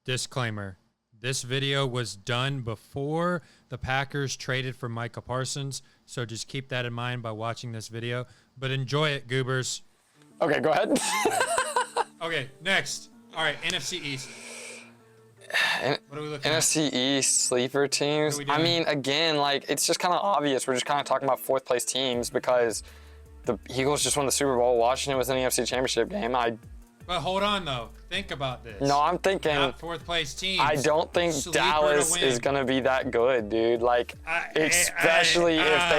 Disclaimer. This video was done before the Packers traded for Micah Parsons, so just keep that in mind by watching this video. But enjoy it, goobers. Okay, go ahead. Okay, next. All right, NFC East. What are we looking NFC East sleeper teams. I mean, again, like it's just kind of obvious. We're just kind of talking about fourth place teams because the Eagles just won the Super Bowl. Washington was in the NFC Championship game. But hold on though. Think about this. No, I'm thinking not fourth place teams. I don't think Dallas is gonna be that good, dude. Like, especially if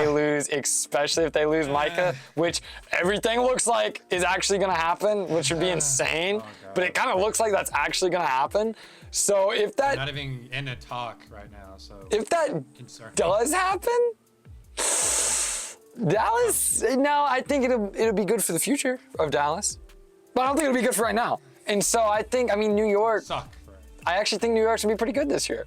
they lose Micah, which everything looks like is actually gonna happen, which would be insane. But it kind of looks like that's actually gonna happen. So if that, I'm not even in a talk right now. So if that does happen, Dallas. No, I think it'll be good for the future of Dallas. But I don't think it'll be good for right now. And so I mean, New York, I actually think New York's gonna be pretty good this year.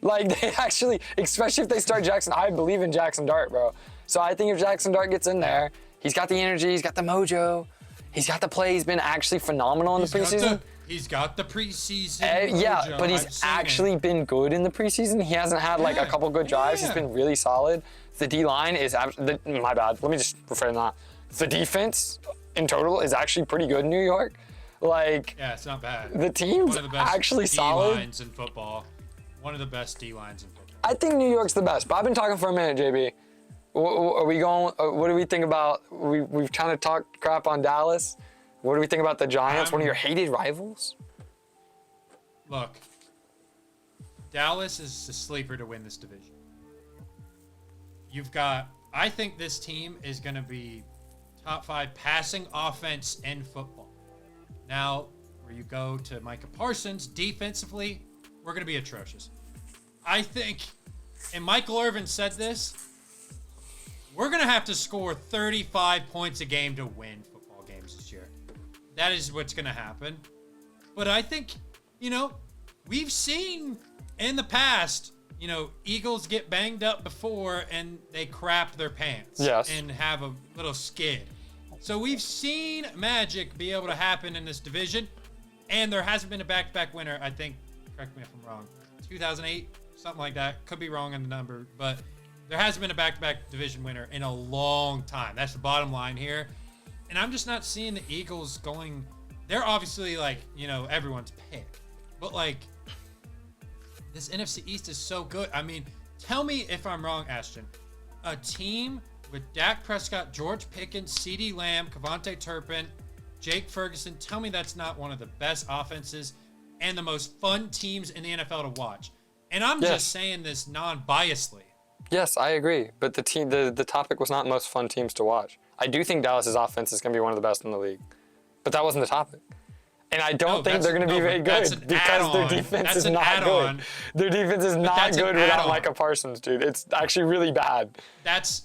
Like they actually, especially if they start Jackson, I believe in Jackson Dart, bro. So I think if Jackson Dart gets in there, he's got the energy, he's got the mojo, he's got the play, he's been actually phenomenal in the preseason. He's got the preseason yeah, mojo. but he's actually been good in the preseason. He hasn't had like a couple good drives. He's been really solid. The D-line is, my bad, let me just refrain that. The defense in total is actually pretty good in New York. Like, yeah, it's not bad. The team's actually solid. D-lines in football. One of the best D-lines in football. I think New York's the best, but I've been talking for a minute, JB. Are we going, what do we think about, we've kind of talked crap on Dallas. What do we think about the Giants, one of your hated rivals? Look, Dallas is a sleeper to win this division. I think this team is going to be top 5 passing offense in football. Now, where you go to Micah Parsons, defensively, we're going to be atrocious. I think, and Michael Irvin said this, we're going to have to score 35 points a game to win football games this year. That is what's going to happen. But I think, we've seen in the past, Eagles get banged up before and they crap their pants and have a little skid. So we've seen magic be able to happen in this division, and there hasn't been a back-to-back winner, I think, correct me if I'm wrong, 2008, something like that. Could be wrong on the number, but there hasn't been a back-to-back division winner in a long time. That's the bottom line here. And I'm just not seeing the Eagles going, they're obviously everyone's pick, but this NFC East is so good. I mean, tell me if I'm wrong, Ashton. A team with Dak Prescott, George Pickens, CeeDee Lamb, Kevontae Turpin, Jake Ferguson, tell me that's not one of the best offenses and the most fun teams in the NFL to watch. And I'm just saying this non-biasedly. Yes, I agree. But the topic was not most fun teams to watch. I do think Dallas's offense is going to be one of the best in the league. But that wasn't the topic. And I don't think they're going to be very good because their defense is not good. Their defense is not good without Micah Parsons, dude. It's actually really bad. That's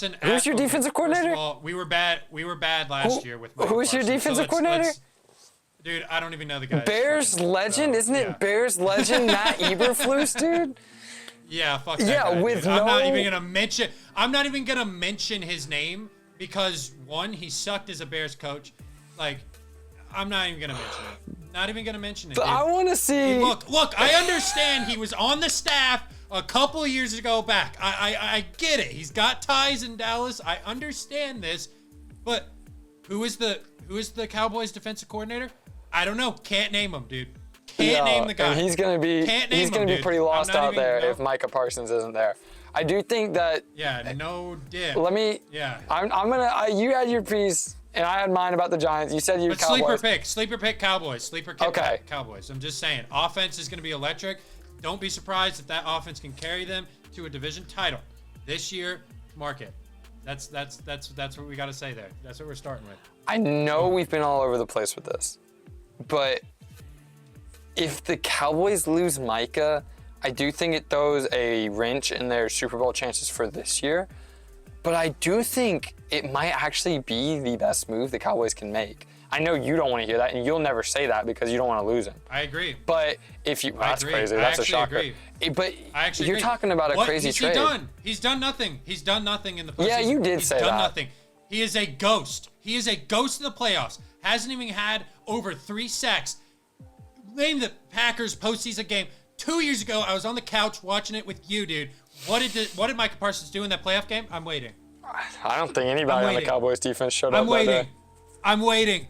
an. Who's your defensive coordinator? First of all, we were bad last year with Micah Who's your defensive coordinator? Dude, I don't even know the guy. Bears legend, isn't it? Bears legend Matt Eberflus, dude. Yeah, fuck that guy, dude. I'm not even gonna mention his name because one, he sucked as a Bears coach. I'm not even gonna mention it. Not even gonna mention it. But I want to see. Look. I understand he was on the staff a couple of years ago back. I get it. He's got ties in Dallas. I understand this, but who is the Cowboys defensive coordinator? I don't know. Can't name him, dude. Can't name the guy. And he's gonna be pretty lost out there if Micah Parsons isn't there. I do think that. Yeah, no dip. Let me. Yeah. You had your piece. And I had mine about the Giants. You said you Cowboys. Sleeper pick Cowboys. Cowboys. I'm just saying, offense is going to be electric. Don't be surprised if that offense can carry them to a division title this year. Mark it. That's what we got to say there. That's what we're starting with. I know we've been all over the place with this, but if the Cowboys lose Micah, I do think it throws a wrench in their Super Bowl chances for this year. But I do think it might actually be the best move the Cowboys can make. I know you don't want to hear that, and you'll never say that because you don't want to lose him. I agree. But if you, that's crazy. That's a shocker. But you're talking about a crazy trade. He's done nothing. He's done nothing in the postseason. Yeah, you did say that. He's done nothing. He is a ghost. He is a ghost in the playoffs. Hasn't even had over 3 sacks. Name the Packers postseason game. 2 years ago, I was on the couch watching it with you, dude. What did Micah Parsons do in that playoff game? I'm waiting. I don't think anybody on the Cowboys defense showed up that day. I'm waiting.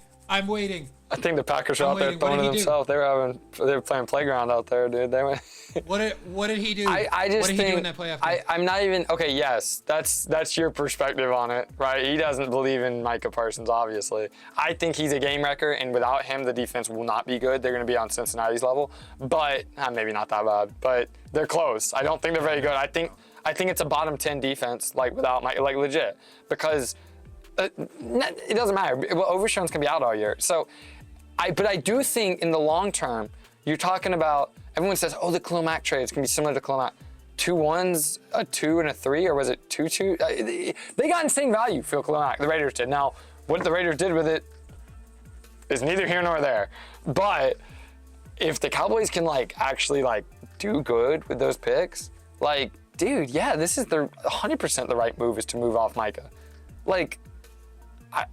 I think the Packers were out there throwing it themselves. They were playing playground out there, dude. They went. What did he do? I just what did think he do in that playoff game? I'm not even okay. Yes, that's your perspective on it, right? He doesn't believe in Micah Parsons, obviously. I think he's a game wrecker, and without him, the defense will not be good. They're going to be on Cincinnati's level, but maybe not that bad. But they're close. I don't think they're very good. I think it's a bottom 10 defense, like without Mike, like legit, because it doesn't matter. Overshown's can be out all year, so. But I do think in the long term, you're talking about, everyone says, oh, the Khalil Mack trade is going to be similar to Khalil Mack. 2 1s, a 2 and a 3, or was it 2-2? They got insane value for Khalil Mack, the Raiders did. Now, what the Raiders did with it is neither here nor there. But if the Cowboys can, actually, do good with those picks, dude, yeah, this is 100% the right move is to move off Micah.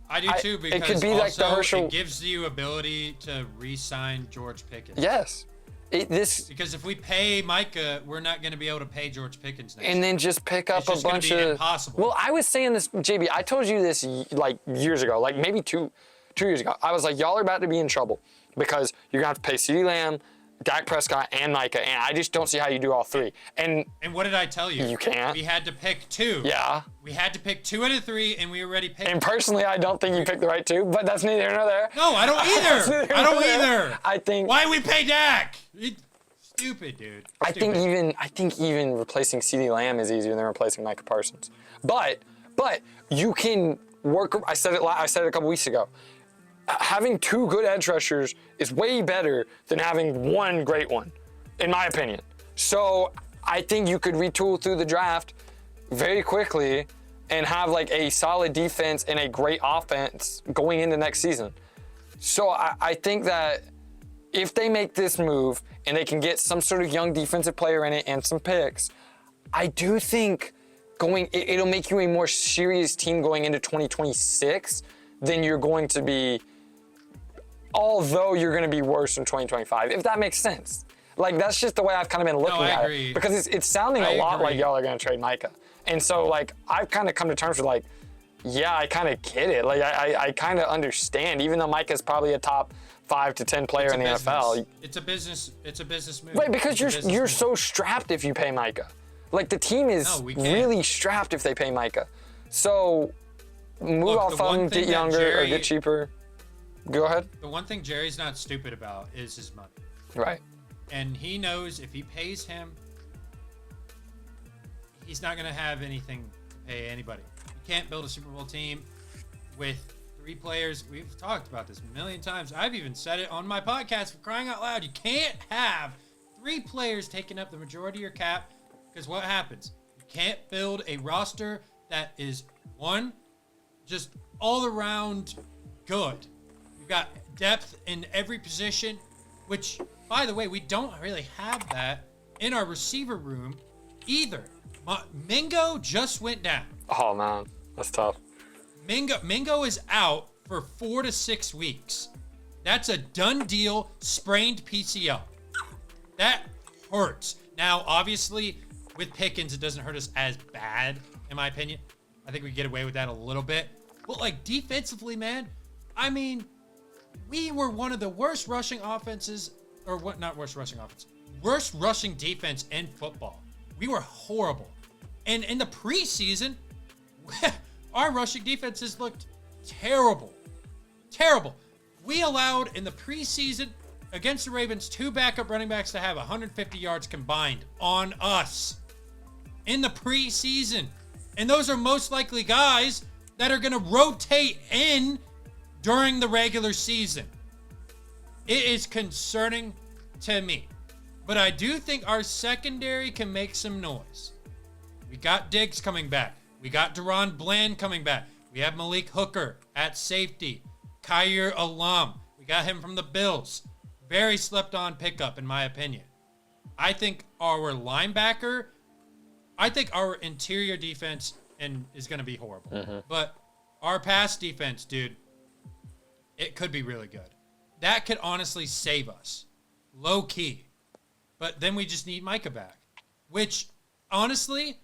I do too, because it could be it gives you ability to re-sign George Pickens. Yes. Because if we pay Micah, we're not going to be able to pay George Pickens next year. And then just pick up a bunch of... impossible. Well, I was saying this, JB, I told you this years ago, maybe two years ago. I was like, y'all are about to be in trouble because you're going to have to pay CeeDee Lamb, Dak Prescott, and Micah, and I just don't see how you do all three. And what did I tell you? You can't. We had to pick 2. Yeah. We had to pick 2 out of 3, and we already picked. And personally, I don't think you picked the right 2, but that's neither here nor there. No, I don't either. I don't either. I think. Why we pay Dak? Stupid, dude. Stupid. I think even replacing CeeDee Lamb is easier than replacing Micah Parsons. But you can work. I said it a couple weeks ago. Having 2 good edge rushers is way better than having 1 great one, in my opinion. So I think you could retool through the draft very quickly and have a solid defense and a great offense going into next season. So I think that if they make this move and they can get some sort of young defensive player in it and some picks, I do think it'll make you a more serious team going into 2026 than you're going to be, although you're going to be worse in 2025, if that makes sense. That's just the way I've kind of been looking at it. Because it's sounding a lot like y'all are going to trade Micah. And so, I've kind of come to terms with, yeah, I kind of get it. I kind of understand, even though Micah's probably a top 5 to 10 player in the NFL. It's a business move. Right, because you're so strapped if you pay Micah. The team is really strapped if they pay Micah. So, move off of him, get younger, or get cheaper. Go ahead. The one thing Jerry's not stupid about is his money. Right. And he knows if he pays him, he's not going to have anything to pay anybody. You can't build a Super Bowl team with 3 players. We've talked about this a million times. I've even said it on my podcast, for crying out loud. You can't have 3 players taking up the majority of your cap, because what happens? You can't build a roster that is, one, just all around good. You've got depth in every position, which, by the way, we don't really have that in our receiver room either. Mingo just went down. Oh, man. That's tough. Mingo is out for 4 to 6 weeks. That's a done deal, sprained PCL. That hurts. Now, obviously, with Pickens, it doesn't hurt us as bad, in my opinion. I think we get away with that a little bit. But, defensively, man, I mean, we were one of the worst rushing offenses, or what? Not worst rushing offense, worst rushing defense in football. We were horrible. And in the preseason, our rushing defenses looked terrible. Terrible. We allowed in the preseason against the Ravens 2 backup running backs to have 150 yards combined on us in the preseason. And those are most likely guys that are going to rotate in during the regular season. It is concerning to me. But I do think our secondary can make some noise. We got Diggs coming back. We got Deron Bland coming back. We have Malik Hooker at safety. Kyer Alam. We got him from the Bills. Very slept on pickup, in my opinion. I think our interior defense is going to be horrible. Mm-hmm. But our pass defense, dude, it could be really good. That could honestly save us. low key. But then we just need Micah back, which honestly,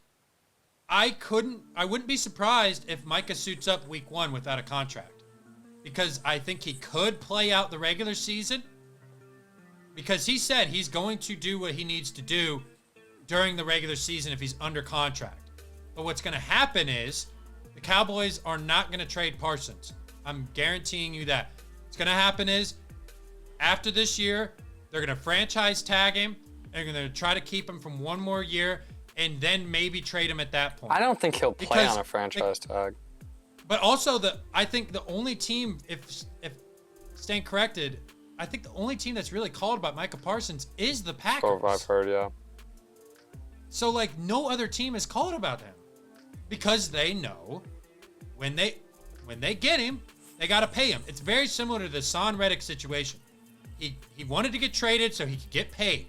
I wouldn't be surprised if Micah suits up week 1 without a contract, because I think he could play out the regular season, because he said he's going to do what he needs to do during the regular season if he's under contract. But what's going to happen is the Cowboys are not going to trade Parsons. I'm guaranteeing you that. What's going to happen is after this year, they're going to franchise tag him. They're going to try to keep him from one more year and then maybe trade him at that point. I don't think he'll play on a franchise tag. But also, I think the only team, if staying corrected, I think the only team that's really called about Micah Parsons is the Packers. Oh, I've heard, yeah. So, like, no other team is called about him because they know when they get him, they got to pay him. It's very similar to the Son Reddick situation. He wanted to get traded so he could get paid.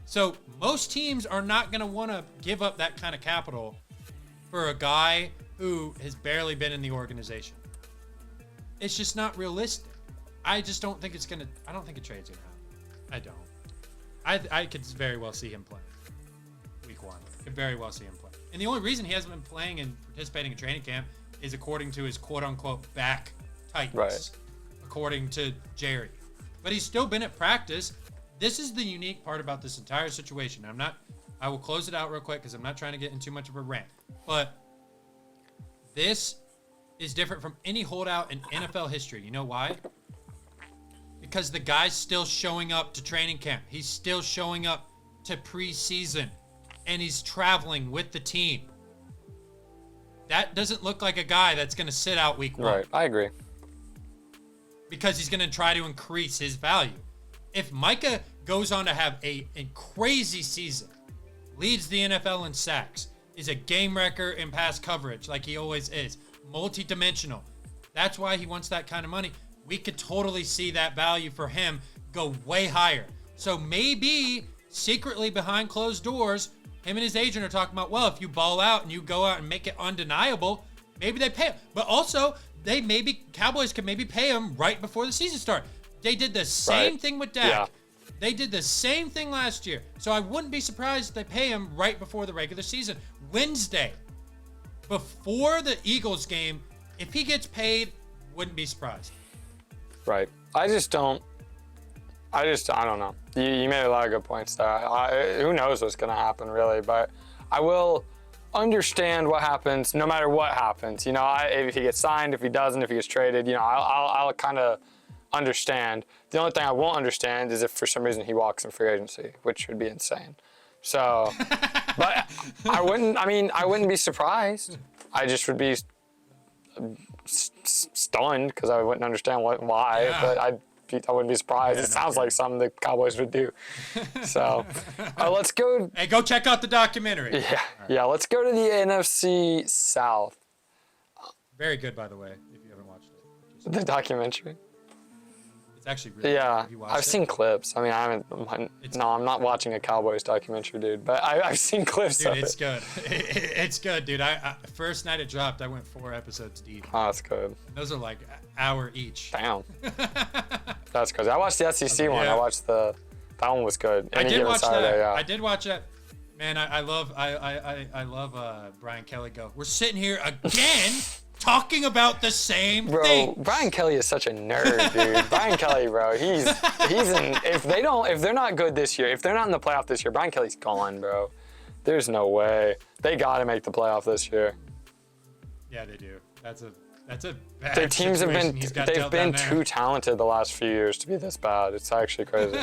So most teams are not going to want to give up that kind of capital for a guy who has barely been in the organization. It's just not realistic. I just don't think it's going to, I don't think a trade's going to happen. I don't. I could very well see him playing week 1. Could very well see him play. And the only reason he hasn't been playing and participating in training camp is according to his quote-unquote back tightness, right, according to Jerry. But he's still been at practice. This is the unique part about this entire situation. I will close it out real quick because I'm not trying to get in too much of a rant. But this is different from any holdout in NFL history. You know why? Because the guy's still showing up to training camp. He's still showing up to preseason. And he's traveling with the team. That doesn't look like a guy that's going to sit out week 1. Right, I agree. Because he's going to try to increase his value. If Micah goes on to have a crazy season, leads the NFL in sacks, is a game wrecker in pass coverage like he always is, multi-dimensional, that's why he wants that kind of money. We could totally see that value for him go way higher. So maybe secretly behind closed doors, him and his agent are talking about, well, if you ball out and you go out and make it undeniable, maybe they pay him. But also, Cowboys could maybe pay him right before the season starts. They did the same thing with Dak. Yeah. They did the same thing last year. So I wouldn't be surprised if they pay him right before the regular season. Wednesday, before the Eagles game, if he gets paid, wouldn't be surprised. Right. I don't know. You made a lot of good points there. Who knows what's going to happen, really, but I will understand what happens no matter what happens. You know, if he gets signed, if he doesn't, if he gets traded, you know, I'll kind of understand. The only thing I won't understand is if for some reason he walks in free agency, which would be insane. So, but I wouldn't be surprised. I just would be stunned because I wouldn't understand why, yeah. but I wouldn't be surprised. Yeah, it sounds like something the Cowboys would do. So, let's go. Hey, go check out the documentary. Yeah, right. Yeah. Let's go to the NFC South. Very good, by the way, if you haven't watched it. The documentary. It's actually really yeah, good. Have you watched I've it? seen clips. I mean, I'm not watching a Cowboys documentary, dude. But I've seen clips Dude, of it's it. good. It's good, dude. I first night it dropped, I went 4 episodes deep. Oh, that's good. Those are like an hour each. Damn. That's crazy. I watched the SEC one. Yeah. I watched that one was good. I did watch that. Yeah. I did watch that. Man, I love Brian Kelly go. We're sitting here again talking about the same thing. Bro, Brian Kelly is such a nerd, dude. Brian Kelly, bro, he's in. If they're not good this year, if they're not in the playoff this year, Brian Kelly's gone, bro. There's no way. They got to make the playoff this year. Yeah, they do. That's a bad Their teams situation he's got they've dealt been down too there. talented the last few years to be this bad. It's actually crazy.